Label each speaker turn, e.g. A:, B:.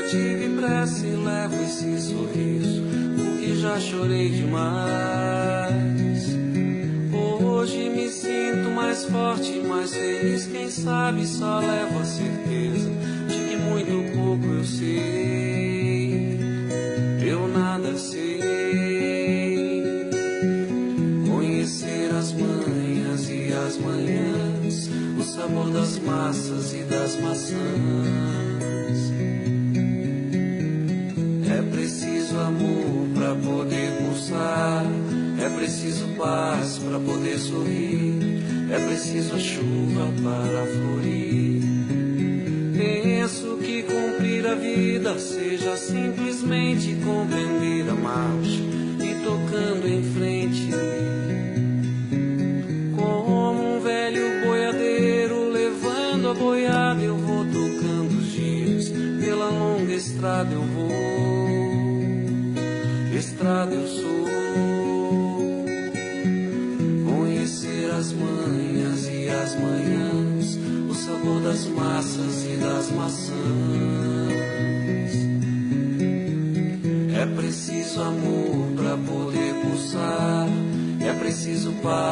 A: tive pressa e levo esse sorriso, porque já chorei demais. Hoje me sinto mais forte, mais feliz. Quem sabe só levo a certeza de que muito pouco eu sei. Eu nada sei. Conhecer as manhas e as manhãs, o sabor das massas e das maçãs. É preciso amor pra poder pulsar, é preciso paz pra poder sorrir, é preciso a chuva para florir. Penso que cumprir a vida seja simplesmente compreender a marcha e tocando em frente. Como um velho boiadeiro levando a boiada, eu vou tocando os dias, pela longa estrada eu vou, estrada eu sou. Conhecer as manhas e as manhãs, o sabor das massas e das maçãs. É preciso amor pra poder pulsar, é preciso paz.